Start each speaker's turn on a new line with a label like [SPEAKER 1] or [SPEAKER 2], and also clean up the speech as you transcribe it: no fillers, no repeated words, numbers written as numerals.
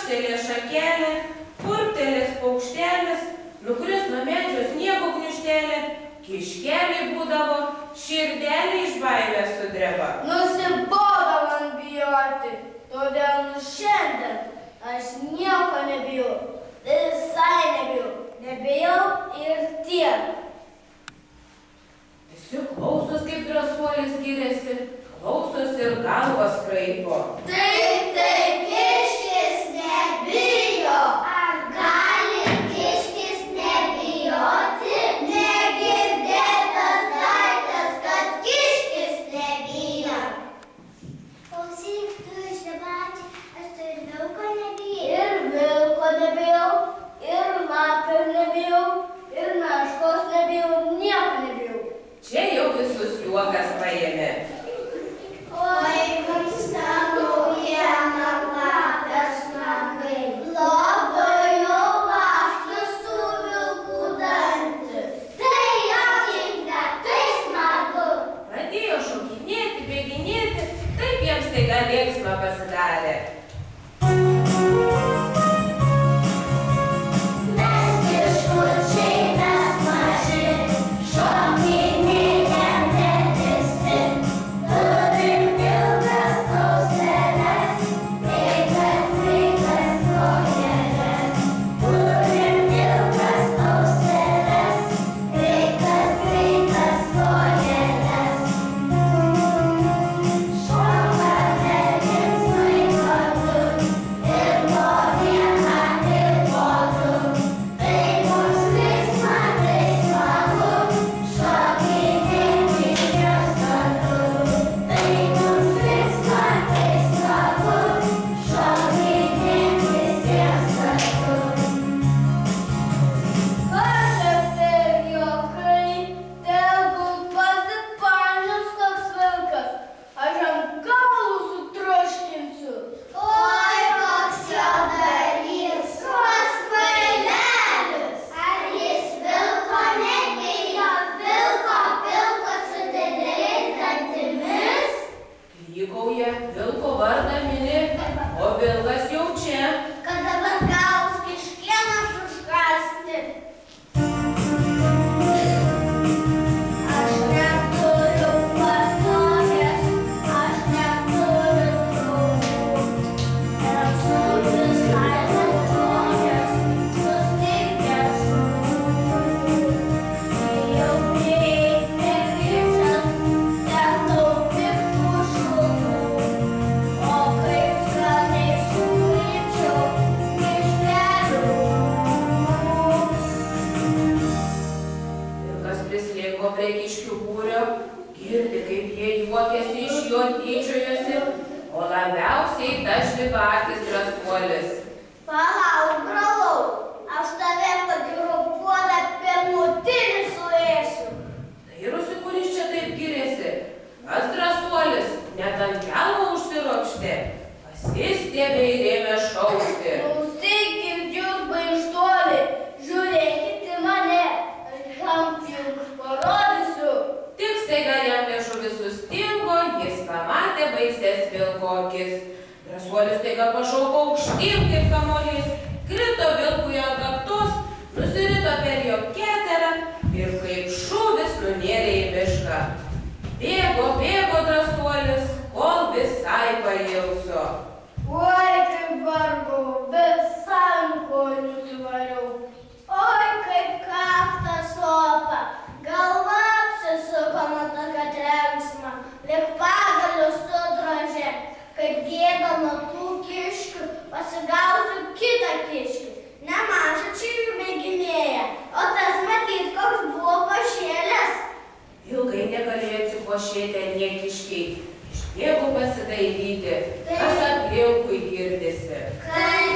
[SPEAKER 1] Čakštelė šakelė, purptelės paukštelis, nukris nuo medžio sniego gniužtelė, kiškeliai būdavo, širdelė iš baimės sudreba.
[SPEAKER 2] Nusibodo man bijoti, todėl šiandien aš nieko nebijau, visai nebijau, nebijau ir tiek.
[SPEAKER 1] Visi klausos, kaip drąsuolis skiriasi, klausos ir galvas kraipo.
[SPEAKER 2] Taip, kiškis nebijo. Ar gali kiškis nebijoti? Negirdėtas daiktas, kad kiškis nebijo.
[SPEAKER 3] Klausyk, tu iš debačių, aš tu ir vilko nebijai.
[SPEAKER 2] Ir vilko nebijau, ir lapio nebijau, ir meškos nebijau, nieko nebijau.
[SPEAKER 1] Čia jau visus juokas paėmė.
[SPEAKER 3] Oi, mums ta naujiena lapės nagai. Labai jau aštrus tų vilkų dantis. Tai juokinga, tai smagu.
[SPEAKER 1] Pradėjo šokinėti, bėginėti, taip jiems staiga linksma pasidarė. Vilko vardą mini, o vilkas jau čia.
[SPEAKER 2] Kad dabar gaus kiškieną užkasti. Aš neturiu pastogės, aš neturiu draugų. Esu visai nutrūkęs, sustikęs žmonių. Jau prieik negrįžęs, ten daug piktų šunų. O kaip skaniai sulyčiau kiškelių.
[SPEAKER 1] Vilkas prislėgo prie kiškių būrio, girdi, kaip jie juokiasi iš jo, tyčiojosi, o labiausiai tas žvibakis drąsuolis.
[SPEAKER 2] Palauk, brolau, aš tave pagirau puodą pirmutinį suėsiu.
[SPEAKER 1] Dairosi, kuris čia taip giriasi. Tas drąsuolis net ant kelmo užsiropštė, pasistiebė ir ėmė šaukti.
[SPEAKER 2] Klausykit jūs, baikštuoliai, žiūrėkit į mane, aš jums parodysiu.
[SPEAKER 1] Tik staiga jam liežuvis sustingo, jis pamatė baisias vilko akis. Drąsuolis staiga pašoko aukštyn kaip kamuolys, krito vilkui ant kaktos, nusirito per jo keterą ir kaip šūvis nunėrė į mišką. Bėgo drąsuolis, kol visai pailso.
[SPEAKER 2] Oi, kaip vargau, visai kojų nusivariau. Oi, kaip kaktą sopa, galva apsisuko nuo tokio trenksmo, lyg pagalius sudrožė, kad gėda nuo tų kiškių, pasigausiu kitą kiškį. Nemaža čia jų mėginėja, o tas matyt, koks buvo pašėlęs.
[SPEAKER 1] Ilgai negalėjo atsipošėti anie kiškiai. Išbėgo pasidairyti, kas aplinkui girdisi.
[SPEAKER 2] Kai